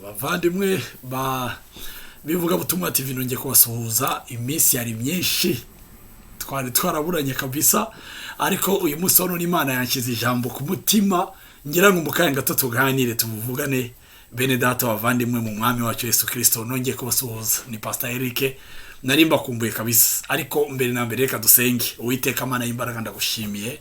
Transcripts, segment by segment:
bavandimwe ba bivuga butumwa TV nongeye kubasuhuza. Iminsi yari myinshi twari twaraburanye kabisa, ariko uyu munsi hano n'Imana yanshyize ijambo ku mutima, ngira ngo mukanya gato tuganire tuvugane. Bene data bavandimwe mu mwami wacu Yesu Kristo, nongeye kubasuhuza. Ni Pastor Eric, nari mbakumbuye kabisa, ariko mbere na mbere reka dusenge. Uwiteka Mana y'imbaraga, ndagushimiye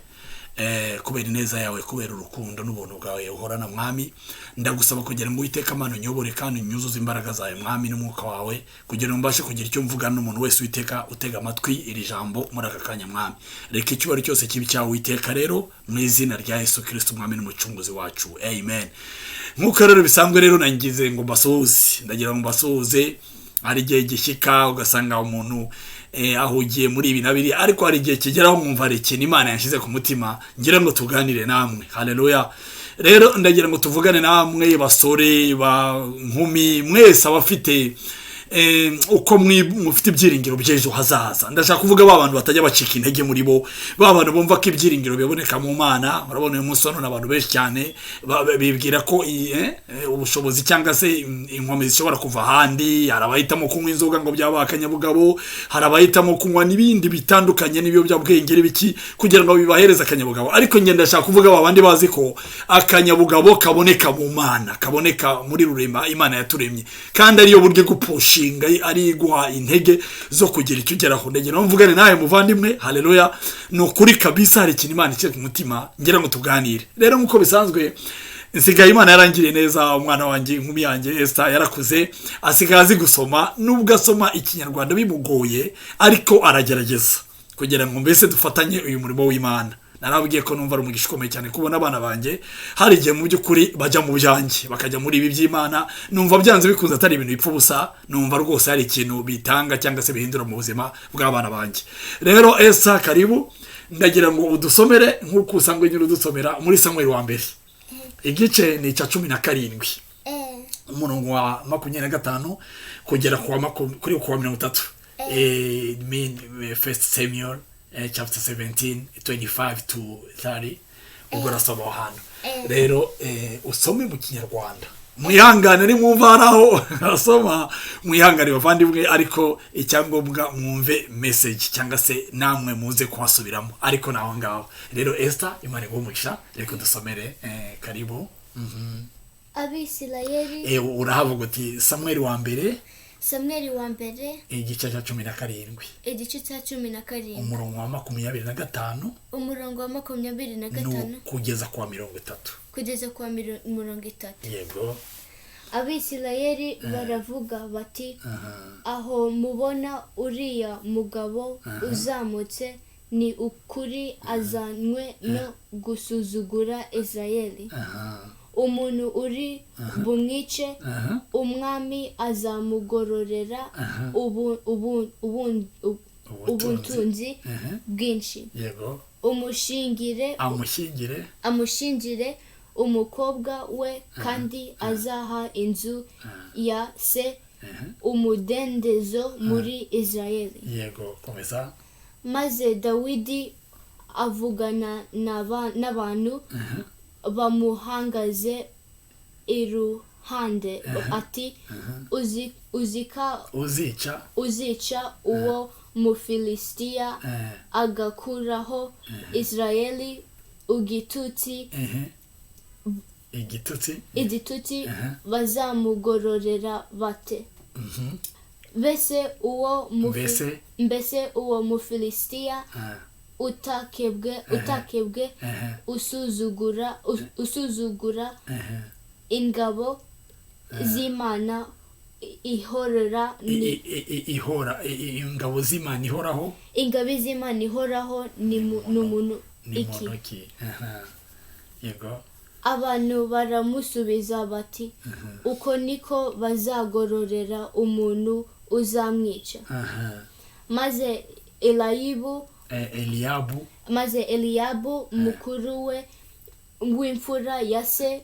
kubera ineza yawe, kubera urukundo n'ubuntu bwawe uhorana mwami. Ndagusaba kugira ngo Uwiteka Mana unyobore kandi unyuzuze imbaraga zawe mwami n'umwuka wawe, kugira ngo mbashe kugira icyo mvugana n'umuntu wese Uwiteka utega amatwi iri jambo muri aka kanya mwami. Reka icyubahiro cyose kibi cyawe Uwiteka rero, mu izina rya Yesu Kristo mwami n'umucunguzi wacu, amen. Nkuko rero bisanzwe rero nangize ngo mbasuhuze, ndagira ngo mbasuhuze. Hari igihe gishyika ugasanga umuntu ahugiye muri ibi nabiri, ariko hari igihe kigeraho mwumva ari ikintu Imana yashyize ku mutima, ngira ngo tuganire namwe. Haleluya. Rero ndagira ngo tuvugane namwe basore ba nkumi mwese abafite uko mufite ibyiringiro by'ejo hazaza. Ndashaka kuvuga abantu batajya bacika intege muri bo, abantu bumva ko ibyiringiro biboneka mu Mana. Urabona uyu munsi hano n'abantu benshi cyane bibwira ko ubushobozi cyangwa se inkomezi zishobora kuva ahandi. Hari abahitamo kunywa inzoga ngo byaba akanyabugabo, hari abahitamo kunywa n'ibindi bitandukanye n'ibiyobyabwenge n'ibiki kugira ngo bibahereze akanyabugabo. Ariko njye ndashaka kuvuga abandi bazi ko akanyabugabo kaboneka mu Mana, kaboneka muri rurema Imana yaturemye, kandi ariyo buryo gupusha ari guha intege zo kugira icyo ugeraho. Ndagira ngo mvugane nawe muvandimwe. Haleluya. No kuri kabisa hari ikintu Imana icye ku mutima, ngira ngo tuganire. Rero nkuko bisanzwe nsigaye Imana yarangiriye neza. Umwana wanjye inkumi yanjye Esther yarakuze, asigaye azi gusoma, nubwo asoma ikinyarwanda bimugoye, ariko aragerageza kugira ngo mbese dufatanye uyu murimo w'Imana. Narabwiye ko numva ari umugisha ukomeye cyane kubona abana banjye hari igihe mu by'ukuri bajya mu byanjye bakajya muri ibi by'Imana. Numva byanze bikunze atari ibintu bipfa ubusa, numva rwose hari ikintu bitanga cyangwa se bihindura mu buzima bw'abana banjye. Rero Esther, karibu. Ndagira ngo udusomere nk'uko usanzwe nyine udusomera muri Samuel wa mbere, igice ni cya 17 umurongo wa 25 kugera ku wa 30. First Samuel chapter 17:25 to 30. Ubwo rasaba hano rero usome mu kinyarwanda. Mwihangane ni mwumva araho asoma, mwihangane bavandimwe, ariko icyangombwa mwumve message cyangwa se namwe muze kuhasubiramo, ariko naho ngaho. Rero Esther, Imana igumugisha, reka dusomere. Karibu. Abisirayeli. Urahavuga uti Samuel wa mbere, Samuel wa mbere igice cya 17, igice cya 17 umurongo wa 25 umurongo wa 25 kugeza kwa 30. kugeza kwa 30. Yego. Abisirayeli baravuga bati, aho mubona uriya mugabo uzamutse, ni ukuri azanywe no gusuzugura Israeli. Umuntu uri bumwice, umwami azamugororera ubuntunzi bwinshi. Yego. amushingire umukobwa we, kandi azaha inzu ya se umudendezo muri Israeli. Yego, komeza. Maze Dawidi avugana n'abantu bamuhangaze iruhande ati, uzica uwo Mufilisitiya agakuraho Israeli igitutsi, bazamugororera bate? Mbese uwo Mufilisitiya utakebwe usuzugura ingabo z'Imana ihorera ingabo z'Imana ihoraho. Ingabo z'Imana ihoraho ni umuntu iki? Yego. Abantu baramusubiza bati, uko niko bazagororera umuntu uzamwica. Maze Eliabu mukuru we w'imfura ya se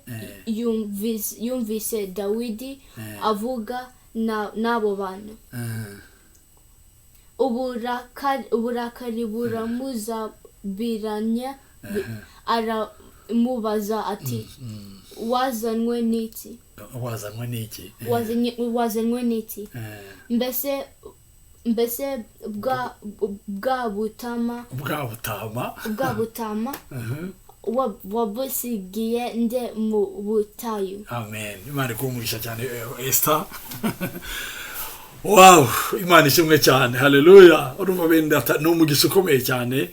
yumvise Dawidi avuga n'abo bantu. uburakari buramuzabiranya mubaza ati wazanwe n'iki wazanwe n'iki mbese bwa butama wabusigiye nde mu butayu. Amen. Imana ikumugisha cyane Esther. Wow, Imana ishimwe cyane. Haleluya. Urumva benda n'umugisha ukomeye cyane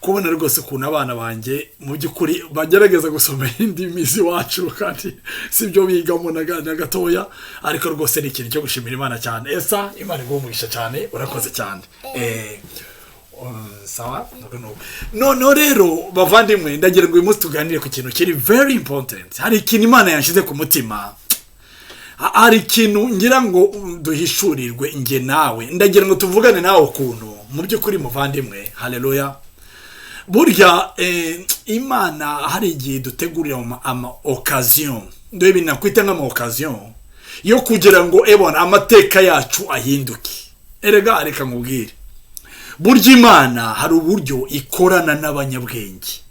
kubona rwose kuna abana banjye mu byukuri bagerageza gusoma indimi z'iwacu kandi sibyo bigamo na gatoya, ariko rwose ni ikintu cyo gushimira Imana cyane. Esther, Imana ikumugisha cyane, urakoze cyane. Sawa no rero bavandimwe, ndagira ngo uyu munsi tuganire ku kintu kiri very important. Hari ikintu Imana yanshize ku mutima, hari ikintu ngira ngo duhishurirwe nge nawe, ndagira ngo tuvugane nawe ukuntu mu byukuri muvandimwe. Haleluya. Burya Imana hari igihe dutegurira ama occasion, ndo ibi nakwita nk'ama occasion yo kugira ngo ebona amateka yacu ahinduke. Erega reka nkubwire, burya Imana hari uburyo ikorana n'abanyabwenge.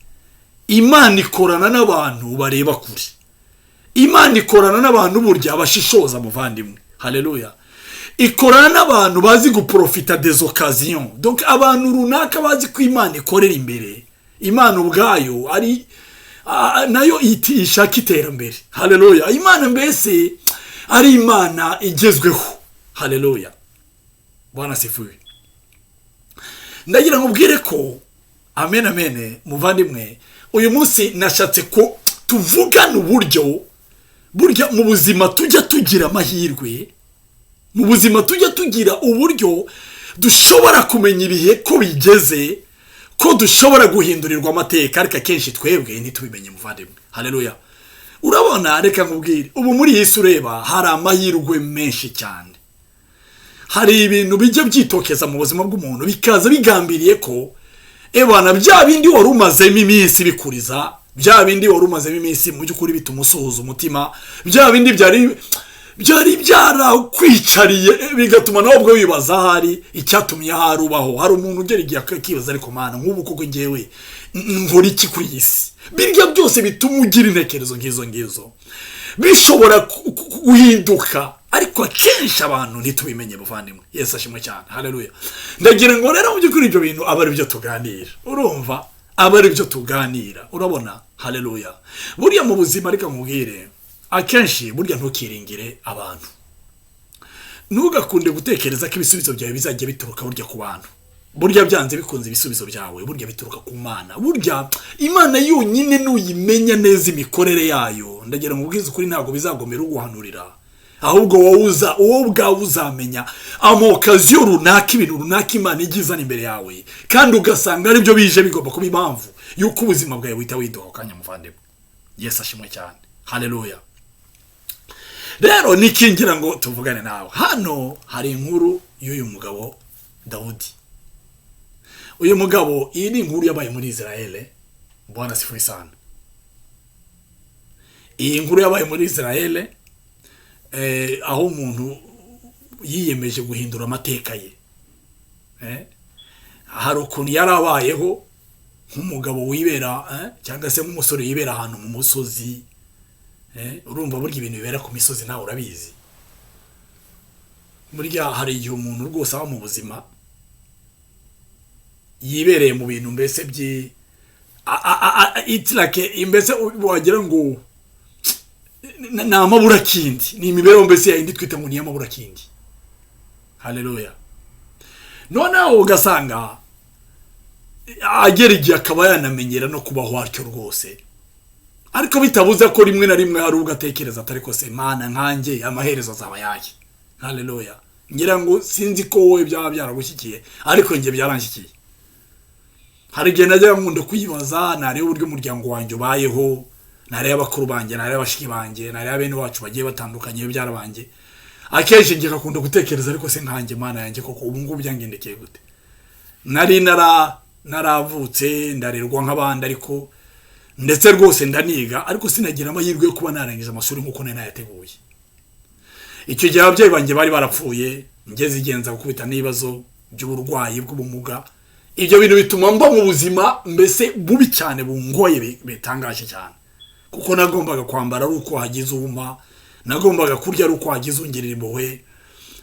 Imana ikorana n'abantu bareba kure. Imana ikorana n'abantu burya abashishoza muvandimwe. Haleluya. Ikorana n'abantu bazi guprofita des occasions. Donc abantu runaka bazi ko Imana ikorera imbere. Imana ubwayo ari nayo ishaka iterambere. Haleluya. Imana mbese ari Imana igezweho. Haleluya. Bwana sifuwe. Ndagira ngo ubwire ko amen muvandimwe, uyu munsi nashatse ko tuvugana uburyo burya mu buzima tujya tugira amahirwe, mu buzima tujya tugira uburyo dushobora kumenya ibihe ko bigeze, ko dushobora guhindurirwa amateka, ariko kenshi twebwe ntitubimenye muvandimwe. Haleluya. Urabona, reka nkubwire, ubu muri Yesu ureba hari amahirwe menshi cyane. Hari ibintu bijya byitokeza mu buzima bw'umuntu bikaza bigambiriye ko ebana bya bindi wari umazemo iminsi bikuriza, bya bindi wari umazemo iminsi mu byukuri bitumusuhuza umutima, bya bindi byari byarakwicariye bigatuma nawe ubwo wibaza hari icyatumye harubaho. Hari umuntu ugera igihe akibaza, ariko Mana nk'ubu koko ngewe nkora iki kuri iyi si? Birya byose bituma ugira intekerezo ngizo bishobora guhinduka, ariko akenshi abantu ntitubimenye buvandimwe. Yesu ashimwe cyane. Haleluya. Ndagira ngo rero mu byukuri ibyo bintu aba ari byo tuganira. Urumva, aba ari byo tuganira. Urabona. Haleluya. Burya mu buzima reka nkubwire, akenshi burya ntukiringire abantu. Ntugakunde gutekereza ko ibisubizo byawe bizajya bituruka burya ku bantu. Burya byanze bikunze ibisubizo byawe burya bituruka ku Mana. Burya Imana yonyine nuyimenya neza imikorere yayo, ndagira ngo ubwize ukuri ntabwo bizagomera uguhanurira, ahubwo wowe ubwawe uzamenya amokaziyo runaka, ibintu runaka Imana igizana imbere yawe, kandi ugasanga ari byo bije bigomba kuba impamvu yuko ubuzima bwawe buhita widoha kanya muvandimwe. Yesu ashimwe cyane. Haleluya. Rero nikingira ngo tuvugane nawe. Hano hari inkuru y'uyu mugabo Dawudi. Uyu mugabo, iyi ni inkuru yabaye muri Israel. Bwana sifuye sana. Iyi nkuru yabaye muri Israel, aho umuntu yiyemeje guhindura amateka ye. Hari ukuntu yarabayeho nk'umugabo wibera cyangwa se nk'umusore yibera ahantu mu musozi. Urumva burya ibintu bibera ku misozi nawe urabizi. Burya hari igihe umuntu rwose aba mu buzima yibereye mu bintu mbese itirake imbese wagira ngo na amabura kindi, ni imibereho mbese ya indi twita ngo ni amabura kindi. Haleluya. Noneho ugasanga agera igihe akaba yanamenyera no kubaho atyo rwose, ariko bitabuza ko rimwe na rimwe hari ugatekereza atari ko se Mana nkanjye amaherezo azaba yaje. Haleluya. Ngira ngo sinzi ko wowe byaba byaragushyikiye, ariko nge byaranshikiye. Hari igihe najya nkunda kwibaza, nareba uburyo umuryango wanjye ubayeho, nareba abakuru banjye, nareba abashiki banjye, nareba bene wacu bagiye batandukanye byarabanje. Akenshi nge gakunda gutekereza, ariko se nkanjye Mana yanjye koko ubu ngubu byangendekeye gute? Nari naravutse ndarerwa nk'abandi, ariko ndetse rwose ndaniga, ariko sinagira amahirwe yo kuba narangije amashuri nk'uko nari nayateguye. Icyo gihe ababyeyi banjye bari barapfuye, ngeze igenza gukubita n'ibibazo by'uburwayi bw'ubumuga. ibyo bintu bituma mba mu buzima mbese bubi cyane bungoye bitangaje cyane, kuko nagombaga kwambara ari uko hagize ubuma, nagombaga kurya ari uko hagize ungerera impuhwe,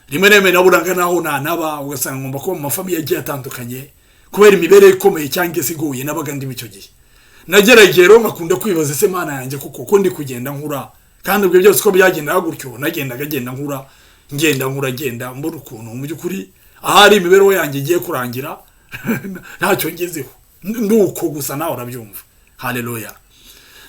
rimwe na rimwe naburaga naho nanaba, ugasanga ngomba kuba mu mafamiye agiye atandukanye kubera imibereho ikomeye cyangwa se iguye nabaga ndimo icyo gihe. Nagerageye rero ngakunda kwibaza ese Mana yanjye kuko ndi kugenda nkura, kandi ubwo byose ko byagendaga gutyo nagendaga nkura ngenda mbona ukuntu mu by'ukuri ahari imibereho yanjye igiye kurangira ntacyo ngezeho, nduko gusa nawe urabyumva. Haleluya.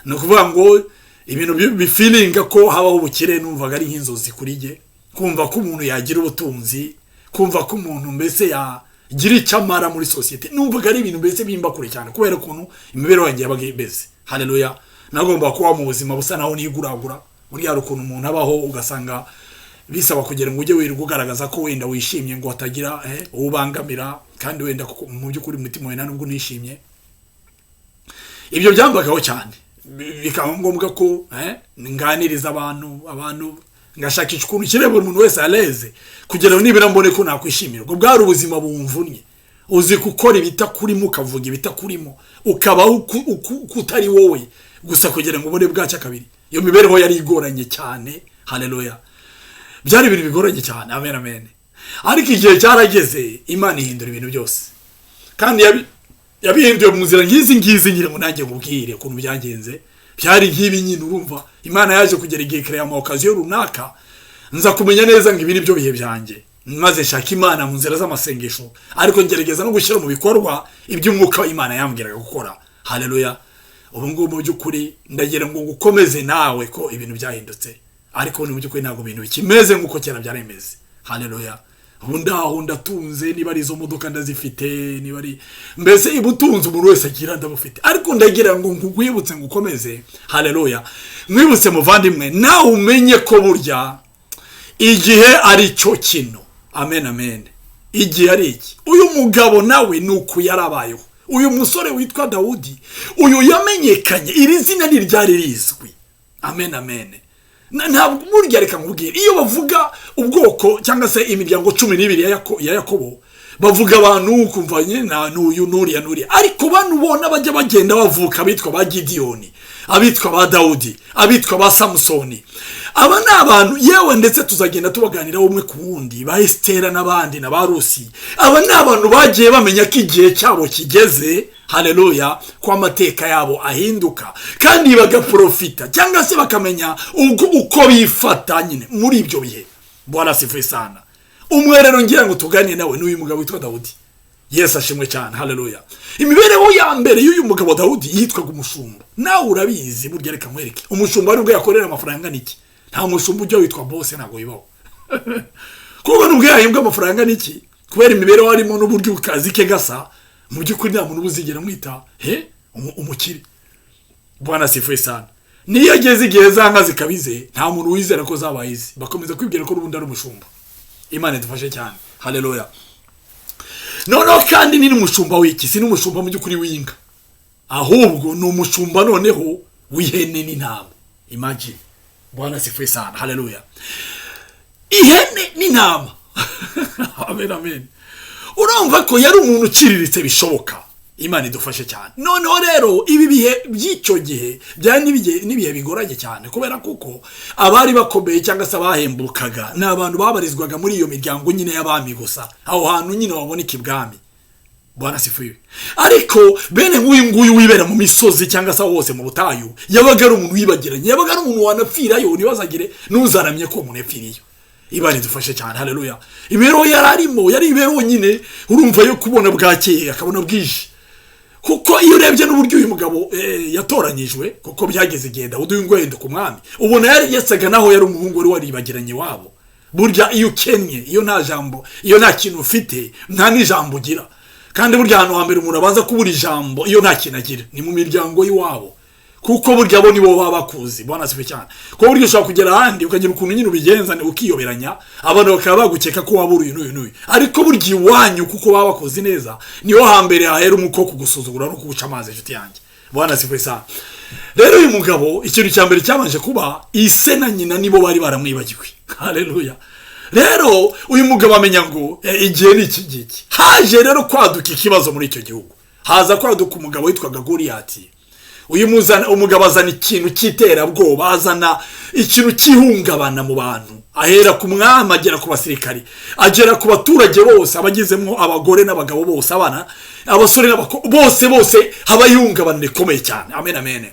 No kuvuga ngo ibintu bifilinga ko habaho ubukire numvaga ari nk'inzozi kuri jye, kumva ko umuntu yagira ubutunzi, kumva ko umuntu mbese yagira icyamara muri societe, numvaga ari ibintu mbese bimba kure cyane kubera ukuntu imibereho yanjye yabaga ibeze. Haleluya. Nagomba kuba mu buzima busa naho niguragura, muri yari ukuntu umuntu abaho ugasanga bisaba kugira ngo ujye wirirwa ugaragaza ko wenda wishimye ngo hatagira ubangamira, kandi wenda mu by'ukuri umutima wawe nubwo nishimye. Ibyo byambagaho cyane, bikaba ngombwa ko nganiriza abantu ngashakisha ukuntu kireba umuntu wese aleze kugira ngo nibira mbone ko nakwishimira. Ubwo bwari ubuzima bumvunye, uzi gukora ibitakurimo, ukavuga ibitakurimo, ukabaho kutari wowe gusa kugira ngo ubone bwaca kabiri. Iyo mibereho yari igoranye cyane. Haleluya. Byari ibintu bigoranye cyane. Amen amen. Ariko igihe cyarageze Imana ihindura ibintu byose, kandi yabihinduye mu nzira ngizi nyire ngo nanjye ngubwire ukuntu byagenze. Byari nk'ibi nyine, urumva Imana yaje kugera igihe kare ama occasion runaka nza kumenya neza ngo ibi nibyo bihe byanjye, maze shaka Imana mu nzira z'amasengesho, ariko ngerageza no gushyira mu bikorwa iby'umwuka Imana yambwiraga gukora. Haleluya. Ubu ngubu mu by'ukuri ndagira ngo gukomeze nawe ko ibintu byahindutse, ariko mu by'ukuri ntabwo ibintu bikimeze nk'uko cyera byaremeze. Haleluya. Ubu ndaho ndatunze, niba ari izo modoka ndazifite, niba ari mbese ibutunze umuntu wese agira ndabufite, ariko ndagira ngo ngwibutse ngukomeze. Haleluya. Mwibutse muvandimwe, nawe umenye ko burya igihe ari cyo kino. Amen amen. Igihe ari iki, uyu mugabo nawe nuko yarabayeho, uyu musore witwa Dawudi, uyu yamenyekanye, iri zina ryari rizwi. Amen amen. Ntabwo burya reka nkubwire, iyo bavuga ubwoko cyangwa se imiryango 12 ya Yakobo, bavuga abantu kumva nyina n'uyu nuriya, ariko bantu bona bajya bagenda bavuka bitwa ba Gidiyoni, abitwa ba Dawudi, abitwa ba Samusoni. Aba ni abantu yewe ndetse tuzagenda tubaganira umwe ku wundi, ba Estera n'abandi na ba Rusi. Aba ni abantu bagiye bamenya ko igihe cyabo kigeze. Haleluya. Kwa amateka yabo ahinduka, kandi bagaprofita cyangwa se bakamenya uko bifata nyine muri ibyo bihe. Bwana sifiwe sana. Umwe rero ngira ngo tuganire nawe n'uyu mugabo witwa Dawudi. Yesu ashimwe cyane. Haleluya. Imibereho ya mbere y'uyu mugabo Dawudi yitwaga umushumba. Nawe urabizi burya reka nkwereke. Umushumba ari ubwo yakorera amafaranga niki? Nta mushumba ujya witwa boss ntago yibaho. Kuko nubwo yahembwa amafaranga niki? Kubera imibereho harimo n'uburyo ukazi ke gasa, mu by'ukuri nta muntu ubuzigera mwita umukire. Bwana sifuye sana. Niyo ageze igihe zanka zikabize, nta muntu wizera ko zabayizi, bakomeza kwibwira ko rubundi ari umushumba. Imana idufashe cyane. Haleluya. Noneho kandi ni umushumba w'iki? Si n'umushumba mu by'ukuri w'inka, ahubwo ni umushumba noneho w'ihene n'intama. Imagine. Bwana sifuye sana. Haleluya. Ihene n'intama. Amen amen. Urumva ko yari umuntu uciriritse bishoboka. Imana idufashe cyane. Noneho rero ibi bihe by'icyo gihe byari nibihe bigoranye cyane, kubera kuko abari bakomeye cyangwa se abahembukaga n'abantu babarizwaga muri iyo miryango nyine y'abami gusa, aho hantu nyine waboneka ibwami. Bwana sifuye. Ariko bene nguyu wibera mu misozi cyangwa se hose mu butayu, yabaga ari umuntu wibagiranye, yabaga ari umuntu wanapfirayo, ntibazagire n'uzaramye ko umuntu yapfiriyo. Imana idufashe cyane. Haleluya. Imibereho yararimo yari imibereho nyine urumva yo kubona bwakeye akabona bwije, kuko iyo urebye n'uburyo uyu mugabo yatoranyijwe, kuko byageze igihe Dawudi w'ingwendo ku mwami, ubona yari yasaga naho yari umuhungu wari waribagiranye wabo. Burya iyo ukennye, iyo nta jambo, iyo nta kintu ufite, nta n'ijambo ugira. Kandi burya ahantu hambere umuntu abanza kubura ijambo iyo nta kintu agira ni mu miryango y'iwabo, kuko burya bo nibo baba bakuzi. Bwana sife cyane. Kuko burya ushobora kugera ahandi ukagira ukuntu nyine ubigenza ukiyoberanya, abantu bakaba bagukeka ko wabura uyu n'uyu, ariko burya iwanyu kuko baba bakuzi neza, niho hambere hahera umuko kugusuzugura no kuguca amazi inshuti yanjye. Bwana sife sana. Rero uyu mugabo ikintu cya mbere cyabanje kuba ise na nyina nibo bari baramwibagiwe. Haleluya. rero uyu mugabo amenya ngo igihe ni iki ngiki. Haje rero kwaduka ikibazo muri icyo gihugu, haza kwaduka umugabo witwaga Goliyati. Uyu umugabo azana ikintu cy'iterabwoba, azana ikintu cy'ihungabana mu bantu, ahera ku mwami agera ku basirikari, agera ku baturage bose, abagizemo abagore n'abagabo bose, abana, abasore bose haba ihungabana rikomeye cyane. Amen amen.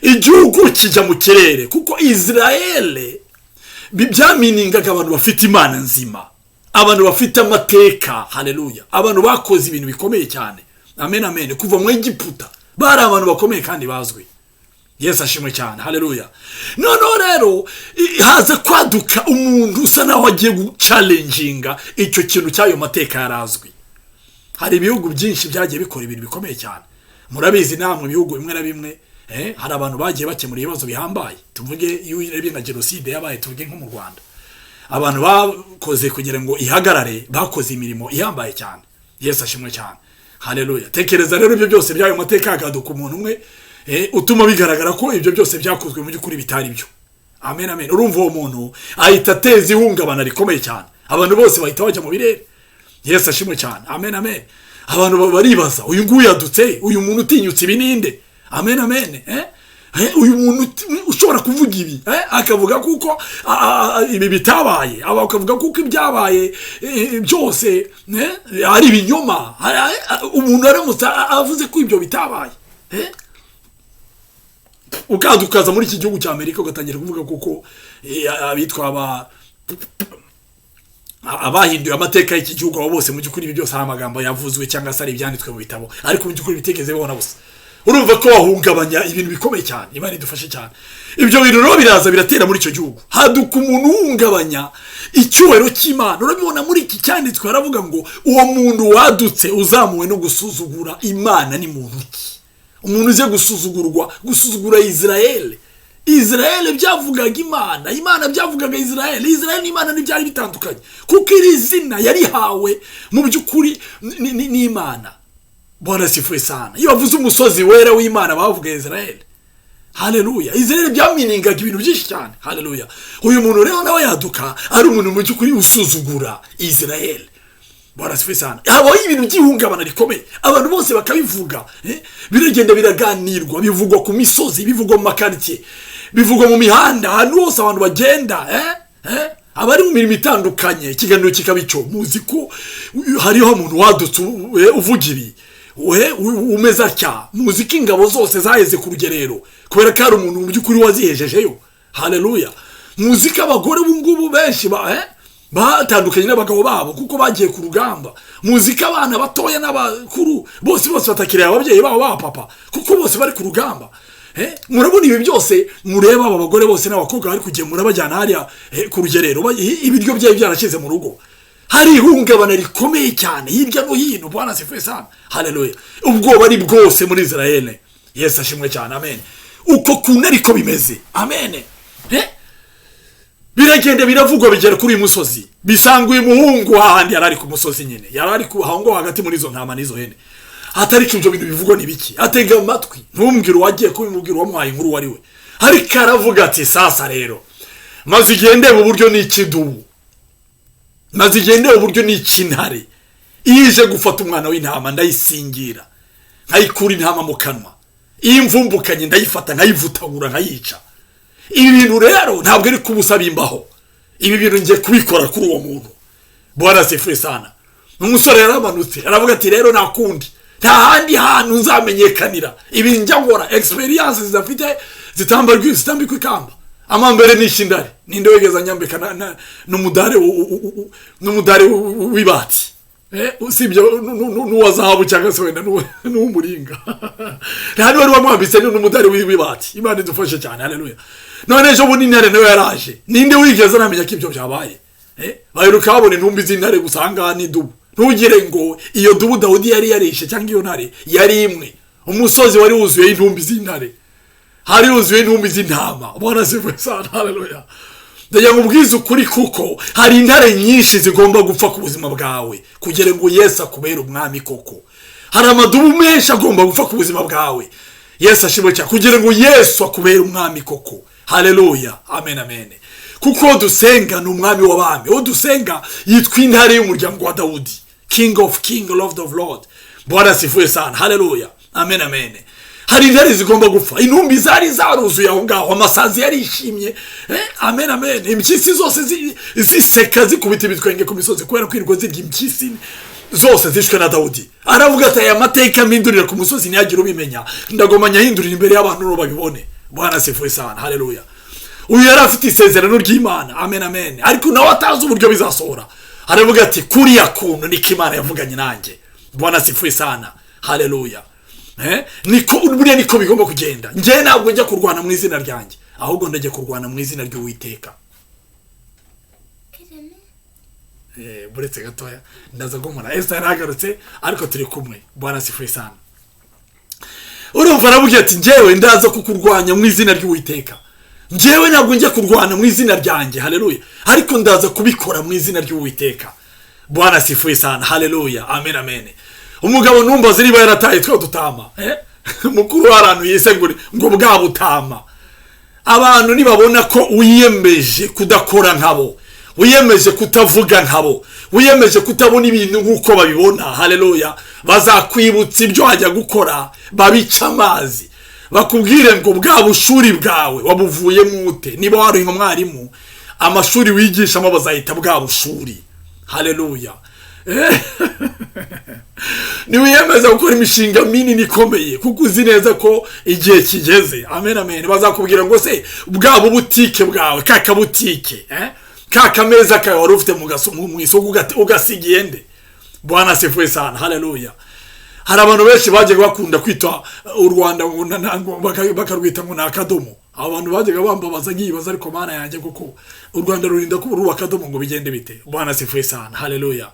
Igihugu kijya mu kirere, kuko Israel byaminingaga abantu bafite imana nzima, abantu bafite amateka. Haleluya. Abantu bakoze ibintu bikomeye cyane. Amen amen. Kuva mu Egiputa bari abantu bakomeye kandi bazwi. Yesu ashimwe cyane. Haleluya. Noneho rero haza kwaduka umuntu usa naho agiye guchallenginga icyo kintu cy'ayo mateka yarazwi. Hari ibihugu byinshi byagiye bikora ibintu bikomeye cyane. Murabizi namwe ibihugu bimwe na bimwe hari abantu bagiye bakemura ibibazo bihambaye. Tuvuge iyo urebye nka genocide yabaye, tuvuge nko mu Rwanda, abantu bakoze kugira ngo ihagarare, bakoze imirimo ihambaye cyane. Yesu ashimwe cyane. Haleluya. Tekereza rero ibyo byose byayo mateka agaduka umuntu umwe utuma bigaragara ko ibyo byose byakozwe mu by'ukuri bitari byo. Amen amen. Urumva uwo muntu ahita ateza ihungabana rikomeye cyane, abantu bose bahita bajya mu birere. Yesu ashimwe cyane. Amen amen. Abantu baribaza, uyu nguyu yadutse, uyu muntu utinyutse ibi ninde? Amen amen. Uyu muntu ushobora kuvuga ibi akavuga kuko ibi bitabaye, akavuga kuko ibyabaye byose ari ibinyoma. Umuntu aramutse avuze ko ibyo bitabaye, ukadukaza muri iki gihugu cya Amerika ugatangira kuvuga kuko abitwa abahinduye amateka y'iki gihugu abo bose mu by'ukuri ibi byose ari amagambo yavuzwe cyangwa se ari ibyanditswe mu bitabo, ariko mu by'ukuri bitegeze bona busa. Urumva ko wahungabanya ibintu bikomeye cyane. Imana idufashe cyane. Ibyo bintu rero biraza biratera muri icyo gihugu, haduka umuntu uhungabanya icyubahiro cy'Imana. Urabibona muri iki cyanditswe haravuga ngo uwo muntu wadutse uzamuwe no gusuzugura Imana ni muntu ki? Umuntu uze gusuzugura Israel. Israel byavugaga Imana, Imana byavugaga Israel. Israel n'Imana ntibyari bitandukanye, kuko iri zina yarihawe mu by'ukuri ni Imana. Bwana sifuwe sana. Iyo bavuze umusozi wera w'Imana bavuga Israel. Haleluya. Israel byaminingaga ibintu byinshi cyane. Haleluya. Uyu muntu rero nawe yaduka ari umuntu mu by'ukuri usuzugura Israel. Bwana sifuwe sana. Habaho ibintu by'ihungabana rikomeye, abantu bose bakabivuga, biragenda biraganirwa, bivugwa ku misozi, bivugwa mu makaritiye, bivugwa mu mihanda, ahantu hose abantu bagenda, abari mu mirimo itandukanye. Ikiganiro kikabico, muzi ko hariho umuntu wadutse uvuga ibi umeze atya. Muzi ko ingabo zose zaheze ku rugerero kubera ko ari umuntu mu by'ukuri wazihejejeyo. Haleluya. Muzi ko abagore bungubu benshi batandukanye n'abagabo babo kuko bagiye ku rugamba. Muzi ko abana batoya n'abakuru bose batakiriye ababyeyi babo ba papa kuko bose bari ku rugamba. Murabona ibi byose, mureba aba bagore bose n'abakobwa bari kugiye murabajyana hariya ku rugerero, ibiryo byayo byarashize mu rugo. Hari ihungabana rikomeye cyane hirya no hino. Bwana sifuwe sana. Haleluya. Ubwoba ari bwose muri Israel. Yesu ashimwe cyane. Amen. Uko kuntu ariko bimeze. Amen. Biragenda biravugwa bigera kuri uyu musozi, bisanga uyu muhungu hahandi yarari ku musozi nyine, yarari ku hango hagati muri izo ntama n'izo hene. Atariko ibyo bintu bivugwa nibiki, atega amatwi ntumbwire wagiye kubimubwira wamuhaye inkuru wari we. Ariko aravuga ati sasa rero maze igende mu buryo n'ikidubu, maze igende mu buryo n'ikintare ije gufata umwana w'intama ndayisingira nkayikura intama mu kanwa, imvumbukanye ndayifata nkayivutagura nkayica. Ibi bintu rero ntabwo ari kubusaba imbaho, ibi bintu ngiye kubikora kuri uwo muntu. Bwana sifuwe sana. Umusore yaramanutse aravuga ati rero nakundi nta handi hantu nzamenyekanira ibi njya ngora, experience zidafite zitambikwa ikamba. Amambere n'ishindare ninde wegeza nyambeka n'umudare w'ibati, usibye n'uwazahabu cyangwa se wenda n'umuringa. Nta wari wamwambitse n'umudare w'ibati. Imana idufashe cyane. Haleluya. None ejo bundi intare nawe yaraje, ninde wigeze namenya ko ibyo byabaye? Baheruka babona intumbi z'intare gusanga n'idubu. Ntugire ngo iyo dubu Dawudi yari yarishe cyangwa iyo ntare yari imwe. Umusozi wari wuzuye intumbi z'intare, hari yuzuye intumbi z'intama. Bwana sifuwe sana. Haleluya. Ndagira ngo ubwize ukuri kuko hari intare nyinshi zigomba gupfa ku buzima bwawe kugira ngo Yesu akubere umwami koko. Hari amadubu menshi agomba gupfa ku buzima bwawe. Yesu ashimwe cyane kugira ngo Yesu akubere umwami koko. haleluya, amen amen. Kuko dusenga ni umwami w'abami, uwo dusenga yitwa intare y'umuryango wa Dawudi, king of king, lord of lord. Bwana asifiwe sana, haleluya, amen amen. Hari intare zigomba gupfa, intumbi zari zaruzuye aho ngaho, amasazi yarishimye, amen amen. Impyisi zose ziseka zikubita ibitwenge ku misozi kubera kwirwa zirya impyisi zose zishwe na Dawudi. Aravuga ati aya mateka mpindurira ku musozi ntiyagira ubimenya, ndagoma nyahindurira imbere y'abantu ngo babibone. Bwana asifiwe sana, haleluya. Uyu yari afite isezerano ry'Imana, amen amen, ariko nawe atazi uburyo bizasohora. Aravuga ati kuriya kuntu niko Imana yavuganye nanjye. Bwana asifiwe sana, haleluya. Niko buriya niko bigomba kugenda. Njye ntabwo njya kurwana mu izina ryanjye, ahubwo ndajya kurwana mu izina ry'Uwiteka. Buretse gatoya ndaza gumura Esther yaragarutse ariko turi kumwe. Bwana asifiwe sana. Urumva aravuga ati njyewe ndaza kukurwanya mu izina ry'Uwiteka. Njyewe ntabwo njya kurwana mu izina ryanjye, haleluya, ariko ndaza kubikora mu izina ry'Uwiteka. Bwana asifiwe sana, haleluya, amen amen. Umugabo numbaza niba yarataye twa dutama, mukuru warantu yise ngo bwa butama. Abantu nibabona ko wiyemeje kudakora nkabo, wiyemeje kutavuga nkabo, wiyemeje kutabona ibintu nkuko babibona, haleluya, bazakwibutsa ibyo wajya gukora, babica amazi, bakubwire ngo bwa bushuri bwawe wabuvuye mute. Niba wari umwarimu, amashuri wigishamo bazahita bwa bushuri, haleluya. Niwiyemeza gukora imishinga minini ikomeye kuko uzi neza ko igihe kigeze, amen amen. Bazakubwira ngo se bwa butike bwawe, kaka butike, kaka meza kawe wari ufite mu isoko ugasigiye nde. Bwana asifiwe sana, haleluya. Hari abantu benshi bagiye bakunda kwita u Rwanda ngo bakarwita ngo nakadomo. Abantu bagiye bambabaza ngibaza ariko Mana yanjye kuko u Rwanda rurinda kuba akadomo ngo bigende bite. Bwana asifiwe sana, haleluya.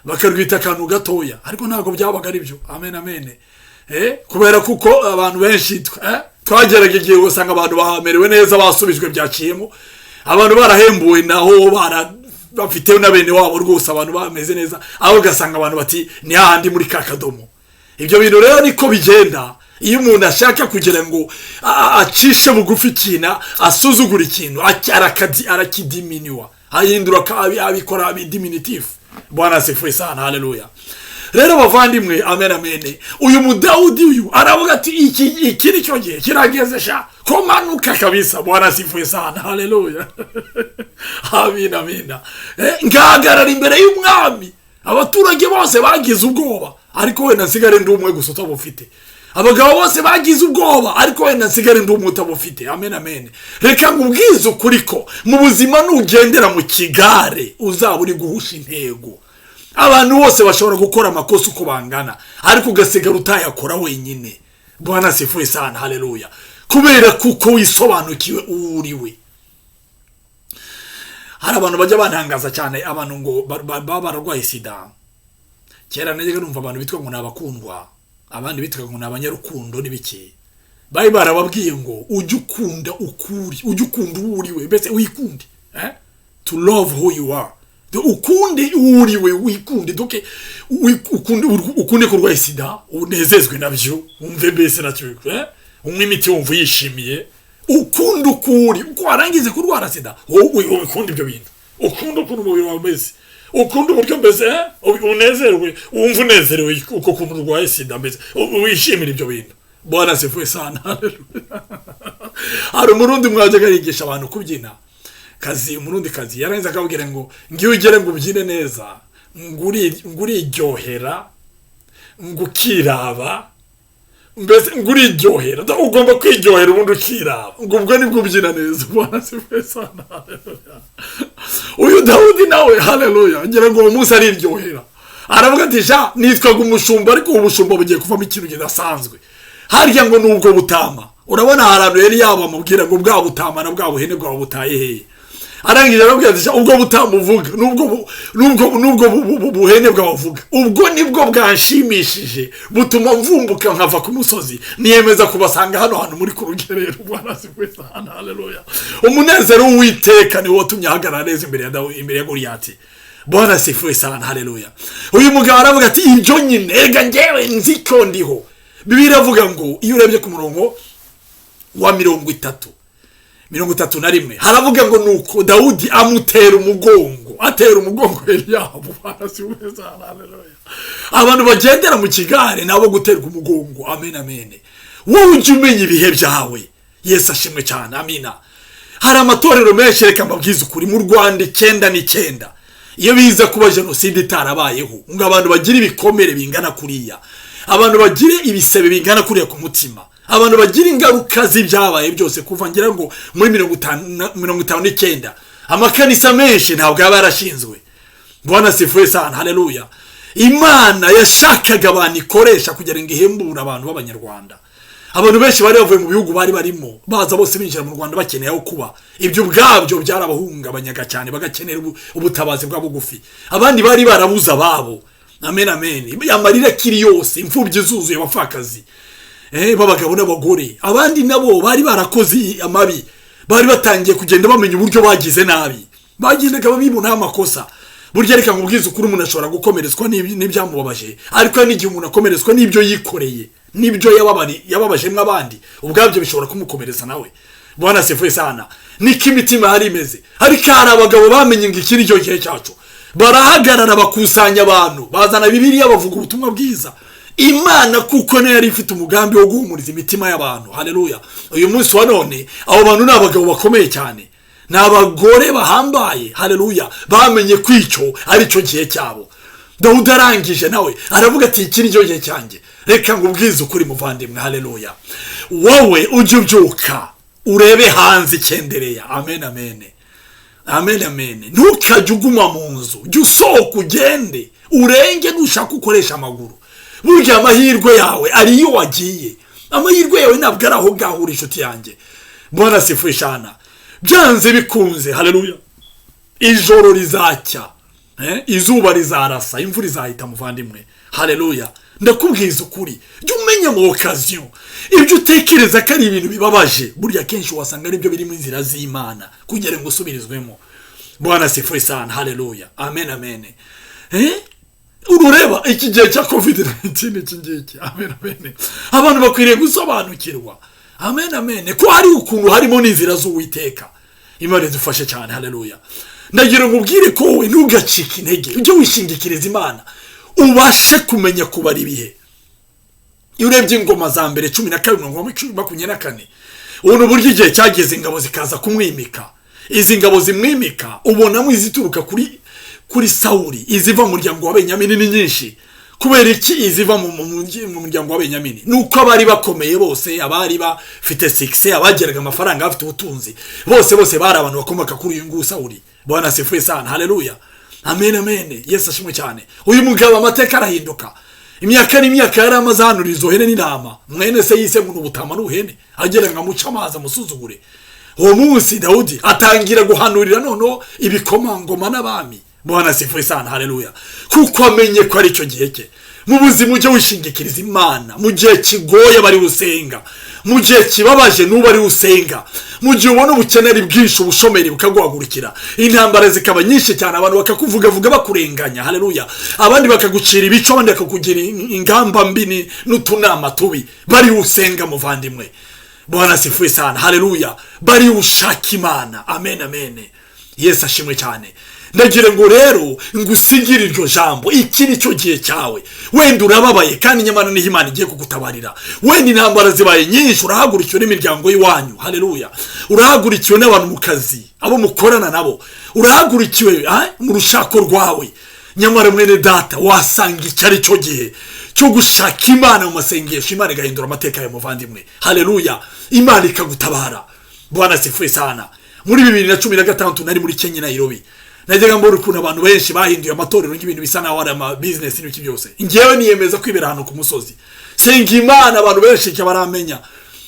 Bakarwita akantu gatoya ariko ntabwo byabaga ari byo, amen amen. Kubera kuko abantu benshi twagerageje gusanga abantu bahamerewe neza, basubijwe byaciyemo, abantu barahembuwe naho bafite na bene wabo rwose, abantu bameze neza, aho gasanga abantu bati ni handi muri kakadomo. Ibyo bintu rero niko bigenda. Iyo umuntu ashaka kugira ngo acishe bugufi kina, asuzugura ikintu, arakidiminiwa, ahindura abikora diminutif. Bwana asifiwe sana, haleluya. Rero bavandimwe, amen amen. Uyu mudawudi uyu aravuga ati iki ni cyo gihe kirageze sha komanuka kabisa. Bwana asifiwe sana, haleluya. Amen amen. Ngahagarara imbere y'umwami, abaturage bose bagize ubwoba, ariko we nasigare ndi umwe gusa utabufite. Abagabo bose bagize ubwoba, ariko we nasigare ndi umwe utabufite. Amen amen. Reka ngubwize ukuri ko mu buzima nugendera mu kigare uzaba uri guhusha intego. Abantu bose bashobora gukora amakosa uko bangana, ariko ugasigara utayakora wenyine. Bwana asifiwe sana, haleluya. Kubera kuko wisobanukiwe uriwe. Hari abantu bajya bantangaza cyane, abantu ngo bararwaye sida. Kera najyaga numva abantu bitwa ngo nabakundwa, abandi bitwa ngo nabanyarukundo nibiki. Bari barababwiye ngo ujye ukunda ukuri, ujye ukunda uriwe, mbese wikunde, to love who you are. Ukunde uriwe, wikunde, doke ukunde kurwaye sida, unezezwe nabyo, umve mbese nacyo, umwe imiti wumva yishimiye, ukunda ukuri, uko warangize kurwara sida, wowe ukunda ibyo bintu, ukunda ukuntu umubiri wawe mbese, ukunda uburyo mbese, unezerwe, wumva unezerewe uko ukuntu urwaye sida mbese, wishimira ibyo bintu. Bwana asifiwe sana, haleluya. Hari umurundi mwajyaga yigisha abantu kubyina, umurundi kazi yarangiza akabwira ngo ngiye ugere ngo ubyine neza, nguriryohera, ngukiraba, mbese nguriryohera, ugomba kwiryohera ubundi ukiraba, ngo ubwo nibwo ubyina neza. Bwana asifiwe sana, haleluya. Uyu Dawudi nawe, haleluya, ngira ngo uwo munsi ariryohera, aravuga ati sha nitwaga umushumba, ariko ubushumba bugiye kuvamo ikintu kidasanzwe. Harya ngo nubwo butama, urabona ahantu yari yabamubwira ngo bwa butama na bwa buhene bwa butaye hehe. Arangije arabwira ati ubwo butamuvuga, nubwo buhene bwavuga, ubwo nibwo bwanshimishije butuma mvumbuka nkava ku musozi, niyemeza kubasanga hano muri ku rugerero. Bwana asifiwe sana, haleluya. Umunezero w'Uwiteka ni wo watumye ahagarara neza imbere ya Goliyati. Bwana asifiwe sana, haleluya. Uyu mugabo aravuga ati ibyo nyine ega njyewe nzi ko ndiho. Bibiliya iravuga ngo iyo urebye ku murongo wa 30, 31 haravuga ngo nuko Dawudi amutera umugongo, atera umugongo Eliyabu. Abantu bagendera mu kigare nabo guterwa umugongo. Amen amen. Wowe ujye umenya ibihe byawe. Yesu ashimwe cyane. Amina. Hari amatorero menshi, reka mbabwize ukuri, mu Rwanda 9 iyo biza kuba jenoside itarabayeho, ngo abantu bagira ibikomere bingana kuriya, abantu bagire ibisebe bingana kuriya ku mutima, abantu bagira ingaruka z'ibyabaye byose, kuva ngira ngo muri 59 amakanisa menshi ntabwo yaba yarashinzwe. Bwana sifuwe sana. Haleluya. Imana yashakaga abantu ikoresha kugira ngo ihembure abantu b'abanyarwanda. Abantu benshi bari bavuye mu bihugu bari barimo, baza bose binjira mu Rwanda bakeneye aho kuba. Ibyo ubwabyo byarabahungabanyaga cyane, bagakenera ubutabazi bwa bugufi. Abandi bari barabuza babo. Amen amen. Amarira kiri yose, imfubyi zuzuye, abapfakazi babagabo n'abagore. Abandi nabo bari barakoze amabi, bari batangiye kugenda bamenya uburyo bagize nabi, bagendaga babibona amakosa. Burya reka nkubwize ukuri, umuntu ashobora gukomerezwa n'ibyamubabaje, ariko n'igihe umuntu akomerezwa n'ibyo yikoreye, nibyo yababaje mw'abandi, ubwabyo bishobora kumukomereza nawe. Bwana sifuwe sana. Niko imitima hari imeze. Ariko hari abagabo bamenye ngo iki ni cyo gihe cyacu, barahagarara bakusanya abantu, bazana Bibiliya, bavuga ubutumwa bwiza. Imana kuko nayo yari ifite umugambi wo guhumuriza imitima y'abantu. Haleluya. Uyu munsi wa none abo bantu ni abagabo bakomeye cyane, ni abagore bahambaye. Haleluya. Bamenye kwico ari cyo gihe cyabo. Dawudi arangije nawe aravuga ati iki ni cyo gihe cyanjye. Reka ngubwize ukuri muvandimwe. Haleluya. Wowe ujye ubyuka urebe hanze ikendereya. Amen amen. Amen amen. Ntukajye uguma mu nzu, jya usohoka ugende urenge, nushaka ukoresha amaguru. Burya amahirwe yawe ari iyo wagiye. Amahirwe yawe ntabwo ari aho gahura inshuti yanjye. Bwana sifuwe sana. Byanze bikunze. Haleluya. Ijoro rizacya, izuba rizarasa, imvura izahita muvandimwe. Haleluya. Ndakubwiza ukuri, jya umenya mu occasion ibyo utekereza ko ari ibintu bibabaje, burya kenshi wasanga ari byo biri mu nzira z'Imana kugira ngo usubirizwemo. Bwana sifuwe sana. Haleluya. Amen amen. Urureba iki gihe cya COVID-19 kingiki. Amen amen. Abantu bakwiriye gusobanukirwa. Amen amen. Ko hari ukuntu harimo n'inzira z'Uwiteka. Imana idufashe cyane. Haleluya. Ndagira ngo ubwire ko wowe ntugacike intege, ujye wishingikiriza Imana, ubashe kumenya kubara ibihe. Iyo urebye ingoma za mbere 12:24, ubona uburyo igihe cyageze ingabo zikaza kumwimika. Izi ngabo zimwimika ubonamo izituruka kuri Sawuli, iziva mu muryango wa Benyamini ni nyinshi. Kubera iki iziva mu muryango wa Benyamini? Nuko abari bakomeye bose, abari bafite success, abageraga amafaranga, bafite ubutunzi, bose bari abantu bakomoka kuri uyu nguyu Sawuli. Bwana sifuwe sana. Haleluya. Amen amen. Yesu ashimwe cyane. Uyu mugabo amateka arahinduka. Imyaka n'imyaka yari amazanura izo hene n'intama, mwene se yise ngo ubutama n'uhene, agera ngo amuca amazi amusuzugure. Uwo munsi Dawudi atangira guhanurira noneho ibikomangoma n'abami. Bwana sifuwe sana. Haleluya. Kuko amenye ko ari cyo gihe cye. Mu buzima ujye wishingikiriza Imana. Mu gihe kigoye bari usenga, mu gihe kibabaje n'ubu ari usenga, mu gihe ubona ubukeneri bwinshi, ubushomeri bukaguhagurukira, intambara zikaba nyinshi cyane, abantu bakakuvuga bakurenganya. Haleluya. Abandi bakagucira ibico, abandi bakakugira ingamba mbi n'utunama tubi, bari usenga muvandimwe. Bwana sifuwe sana. Haleluya. Bari ushaka Imana. Amen amen. Yesu ashimwe cyane. Ndagira ngo rero ngusigire iryo jambo, iki ni cyo gihe cyawe. Wenda urababaye kandi nyamana ni Imana igiye kugutabarira. Wenda intambara zibaye nyinshi, urahagurikiwe n'imiryango y'iwanyu. Haleluya. Urahagurikiwe n'abantu mu kazi, abo mukorana nabo, urahagurikiwe mu rushako rwawe. Nyamara mwene data, wasanga iki ari cyo gihe cyo gushaka Imana mu masengesho, Imana igahindura amateka ya muvandimwe. Haleluya. Imana ikagutabara. Bwana sifuwe sana. Muri 2016 nari muri Kenya, Nairobi. Najyaga mbona ukuntu abantu benshi bahinduye amatorero n'ibintu bisa naho ari ama business n'iki byose. Ngewe niyemeza kwibera hano ku musozi, senga Imana, abantu benshi cyabaramenya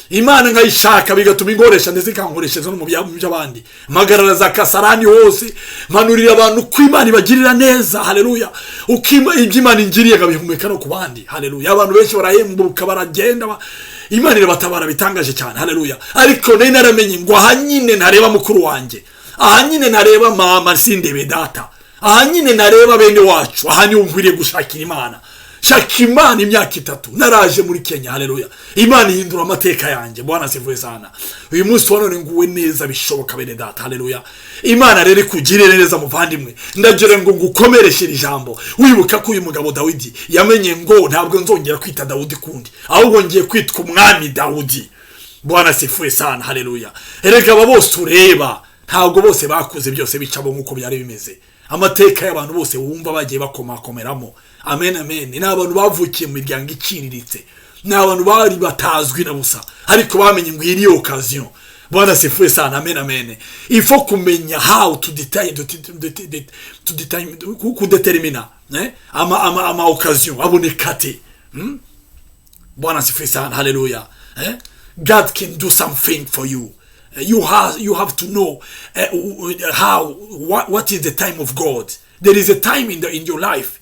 Imana nkayishaka, bigatuma ingoresha ndetse ikankoreshereza no mu by'abandi. Magarara za Kasarani hose manurira abantu ko Imana ibagirira neza. Haleluya. Ukima iby'Imana ingiriye gabihumeka no ku bandi. Haleluya. Abantu benshi barahembuka, baragenda, Imana irabatabara bitangaje cyane. Haleluya. Ariko nari naramenye ngo aha nyine ntareba mukuru wanjye, aha nyine nareba mama sindebe data, aha nyine nareba bene wacu, aha nyine nkwiriye gushakira Imana. shaka Imana imyaka 3 naraje muri Kenya. Haleluya. Imana ihindura amateka yanjye. Bwana sifuwe sana. Uyu munsi wanone nguwe neza bishoboka bene data. Haleluya. Imana rero kugirire neza muvandimwe. Ndagira ngo ngukomereshe ijambo. Wibuka ko uyu mugabo Dawidi yamenye ngo ntabwo nzongera kwita Dawudi kundi, ahubwo ngiye kwitwa umwami Dawudi. Bwana sifuwe sana. Haleluya. Erega aba bose ureba ntabwo bose bakuze byose bicabo nkuko byari bimeze. Amateka y'abantu bose wumva bagiye bakomakomeramo. Amen amen. Ni abantu bavukiye mu miryango iciriritse, ni abantu bari batazwi na busa, ariko bamenye ngo iri occasion. Bwana sifuwe sana. Amen amen. Il faut kumenya how to determine ama occasion abonekate. Bwana sifuwe sana. Hallelujah. God can do something for you. You have to know what is the time of God. There is a time in your life.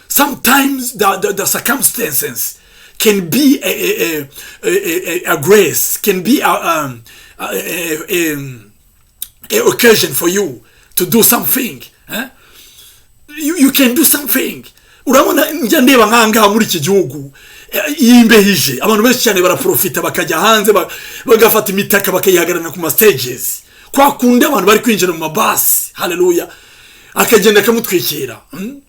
Sometimes the circumstances can be a grace, can be a occasion for you to do something. You can do something. Urabona njya ndeba nkanga muri iki gihugu yimbehije abantu benshi cyane baraprofita bakajya hanze bagafata imitaka bakayihagarana ku stages kwa kunde abantu bari kwinjira mu mabasi. Haleluya. Akagenda akamutwikira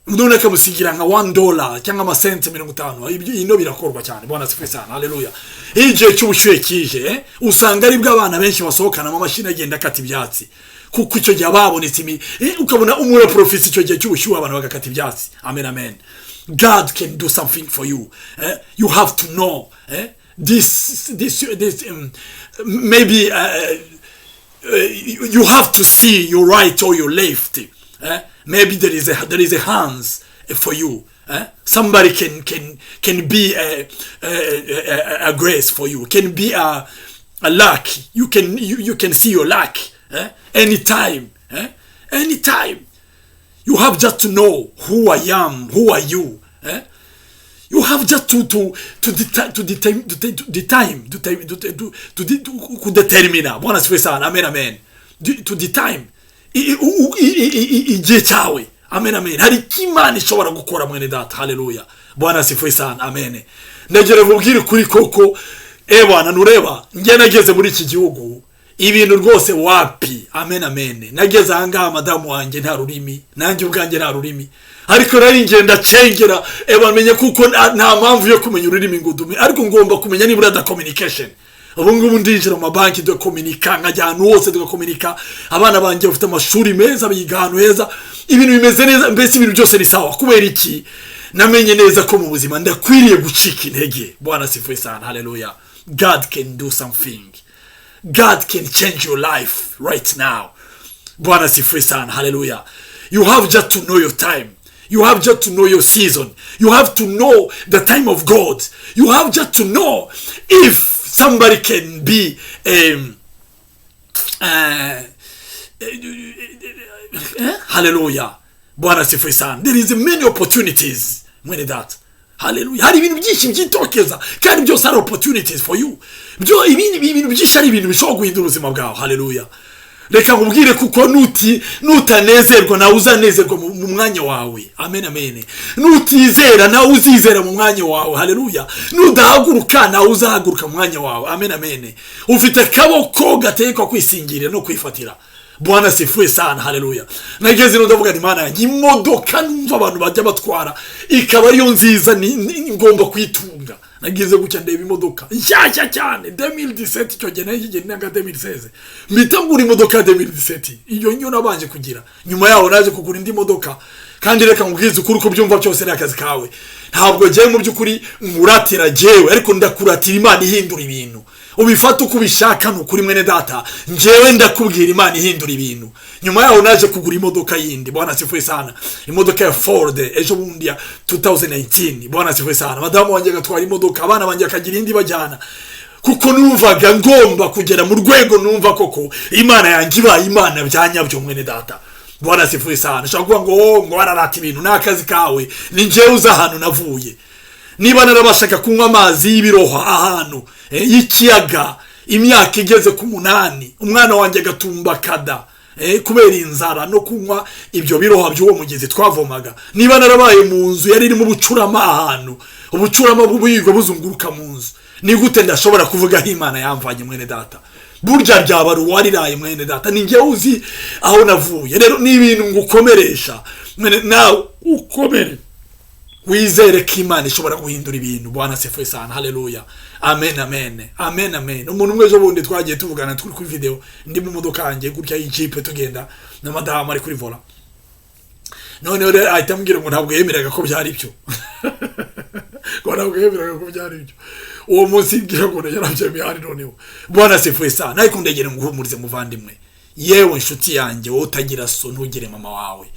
none akamusigira nka $1 cyangwa amasenti 50. Ibyo ino birakorwa cyane. Bwana sifuwe sana. Haleluya. Ije cy'ubushyuhe kije usanga ari bwo abana benshi basohokana mu mashini agenda akata ibyatsi kuko icyo gihe babonetse ukabona umura profesi icyo gihe cy'ubushyuhe abantu bagakata ibyatsi. Amen amen. God can do something for you. You have to know this maybe you have to see your right or your left. Maybe there is a hands for you. Somebody can be a grace for you. Can be a luck. You can see your luck anytime. Anytime. You have just to know who I am, who are you. You have just to determine. Bwana sifuwe sana. Amen amen. To the time. Igihe cyawe. Amen amen. Hari kimana ishobora gukora mwene data. Haleluya. Bwana sifuwe sana. Amen. Ndagira nkubwire kuri koko bwana nureba njye nageze muri iki gihugu ibintu rwose wapi. Amen amen. Nageze ahangaha madamu wanjye nta rurimi, nanjye ubwanjye nta rurimi, ariko nari ngenda cengera bamenye kuko nta mpamvu yo kumenya ururimi ngudume, ariko ngomba kumenya nibura da communication. Ubu ngubu ndinjira mu mabanki do communica nkajya ahantu hose do communica. Abana banjye bafite amashuri meza biga ahantu heza, ibintu bimeze neza, mbese ibintu byose ni sawa. Kubera iki? Namenye neza ko mu buzima ndakwiriye gucika intege. Bwana sifuwe sana. Haleluya. God can do something. God can change your life right now. Bwana sifuwe sana. Hallelujah. You have just to know your time. You have just to know your season. You have to know the time of God. You have just to know if somebody can be hallelujah. Bwana sifuwe sana. There is many opportunities when that. Hallelujah. Hari ibintu byinshi byitokeza kandi byose ari opportunities for you. Byo ibintu byinshi ari ibintu bishobora guhindura ubuzima bwawe. Hallelujah. Reka nkubwire kuko nutanezerwa nawe uzanezerwa mu mwanya wawe. Amen amen. Nutizera nawe uzizera mu mwanya wawe. Hallelujah. Nudahaguruka nawe uzahaguruka mu mwanya wawe. Amen amen. Ufite akaboko gatekwa kwisingirira no kwifatira. Bwana sifuwe sana. Haleluya. Nageze no ndavuga Imana yanjye imodoka numva abantu bajya batwara ikaba ariyo nziza ngomba kwitunga. Nageze gucya ndeba imodoka nshyashya cyane 2017 cyo gihe nagiye nanga 2016 mbitangura imodoka 2017 iyo nyo nabanje kugira. Nyuma yaho naje kugura indi modoka kandi reka nkubwize ukuri ko byumva cyose n'akazi kawe. Ntabwo giye mu byukuri nguratira jewe, ariko ndakuratira Imana ihindura ibintu. Ubifata uko ubishaka n'ukuri mwene data. Njewe ndakubwira Imana ihindura ibintu. Nyuma yaho naje kugura imodoka yindi. Bwana sifuwe sana. Imodoka ya Ford ejo bundi ya 2019. Bwana sifuwe sana. Madamu wanjye gatwara imodoka, abana banjye akagira indi bajyana. Kuko numvaga ngomba kugera mu rwego numva koko Imana yanjye ibaye Imana byanyabyo mwene data. Bwana sifuwe sana. Shaka ngo wararata ibintu n'akazi kawe. Ni njewe uza hano navuye. Niba narabashaka kunywa amazi y'ibiroha ahantu y'ikiyaga imyaka igeze ku 8, umwana wanjye gatumba kada kubera inzara no kunywa ibyo biroha by'uwo mugezi twavomaga. Niba narabaye mu nzu yari irimo ubucurama ahantu, ubucurama bw'ubuyirwa buzunguruka mu nzu, ni gute ndashobora kuvuga aho Imana yamvanye mwene data? Burya ryaba ruwariraye mwene data, ni njye uzi aho navuye. Rero ni ibintu ngukomeresha, nawe ukomere wizere ko Imana ishobora guhindura ibintu. Bwana sifiwe sana, haleluya, amen amen amen amen. Umuntu umwe ejo bundi twagiye tuvugana turi kuri video, ndi mu modoka yanjye gutya y'ijipe tugenda na madamu ari kuri vola, none rero ahita ambwira ngo ntabwo yemeraga ko byari byo ngo ntabwo yemeraga ko byari byo. Uwo munsi ngira ngo yarabyemeye ari noneho. Bwana sifiwe sana, ariko ndegera ngo uhumurize muvandimwe, yewe inshuti yanjye, wowe utagira so ntugire mama wawe,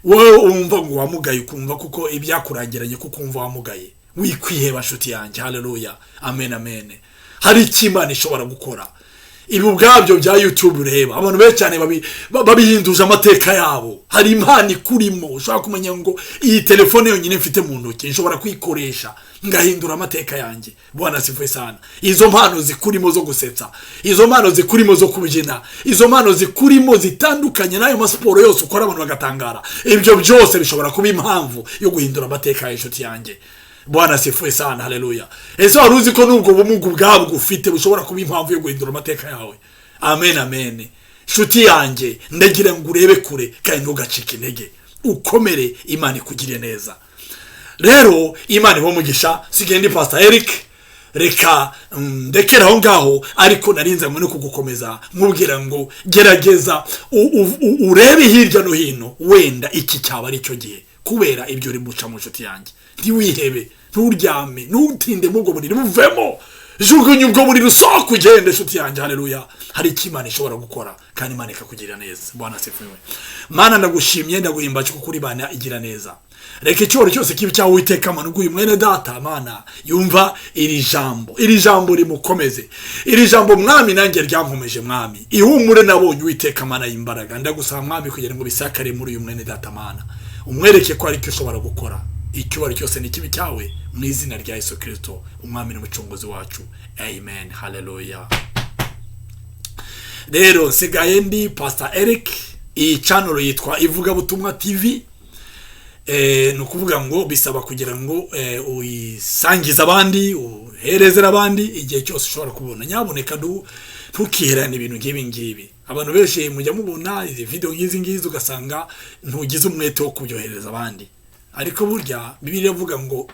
wowe umva ngo wamugaye ukumva kuko ibyakurangiranye kuko umva wamugaye, wikwiheba nshuti yanjye, haleluya, amen amen. Hari icyo Imana ishobora gukora. Ibi ubwabyo bya YouTube ureba abantu benshi cyane babihinduje amateka yabo. Hari impano ikurimo, ushaka kumenya ngo iyi telefone yonyine mfite mu ntoki nshobora kwikoresha ngahindura amateka yanjye. Bwana sifiwe sana. Izo mpano zikurimo zo gusetsa, izo mpano zikurimo zo kubyina, izo mpano zikurimo zitandukanye n'ayo masiporo yose ukora abantu bagatangara, ibyo byose bishobora kuba impamvu yo guhindura amateka y'inshuti yanjye. Bwana sifiwe sana, haleluya. Ese wari uzi ko nubwo bumugu bwabwo ufite bushobora kuba impamvu yo guhindura amateka yawe? Amen amen. Nshuti yanjye, ndagira ngo urebe kure kandi ntugacike intege, ukomere, Imana ikugire neza. Rero Imana ibomugisha. Sigende Pastor Eric, reka ndekera aho ngaho, ariko narinze no kugukomeza nkubwira ngo gerageza urebe hirya no hino, wenda iki cyaba ari cyo gihe, kubera ibyo uri muca mu nshuti yanjye. Ntiwihebe, nturyame, ntutinde mu bwo buriri, buvemo, jugunya ubwo buriri usohoka ugende nshuti yanjye, haleluya. Hari icyo Imana ishobora gukora kandi Imana ikakugirira neza. Bwana sifiwe. Mana ndagushimye, ndaguhimbaje kuko uri Imana igira neza. Reka icyoro cyose kibi cyawe Uwiteka Mana, uguye mwene data Mana yumva iri jambo rimukomeze, iri jambo Mwami nanjye ryankomeje Mwami, ihumure nabonye Uwiteka Mana y'imbaraga. Ndagusaba Mwami kugira ngo bisakare muri uyu mwene data Mana, umwereke ko ari cyo ushobora gukora. Icyubahiro cyose ni kibi cyawe, mu izina rya Yesu Kristo umwami n'umucunguzi wacu, amen, haleluya. Rero nsigaye ndi Pastor Eric, iyi channel yitwa Ivugabutumwa TV. Ni ukuvuga ngo bisaba kugira ngo uyisangize abandi, uhereze abandi igihe cyose ushobora kubona. Nyaboneka ntukiherane ibintu nk'ibi ngibi. Abantu benshi mujya mubona izi video nk'izi ngizi ugasanga ntugize umwete wo kubyohereza abandi, ariko burya Bibiliya ivuga ngo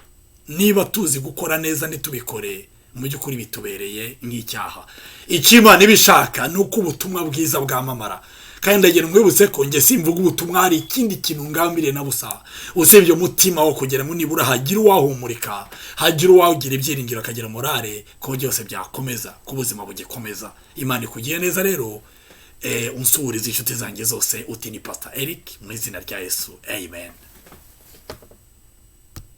niba tuzi gukora neza ntitubikore, mu by'ukuri bitubereye nk'icyaha. Icyo Imana ibishaka ni uko ubutumwa bwiza bwamamara. Kandi ndagira mwibutse ko nge simvuga ubutumwa hari ikindi kintu ngambiriye na busa, usibye umutima wo kugira ngo nibura hagira uwahumurika, hagira uwagira ibyiringiro, akagira morale ko byose byakomeza, ku buzima bugikomeza. Imana ikugiye neza. Rero unsubiriza inshuti zanjye zose uti ni Pastor Eric mu izina rya Yesu, amen.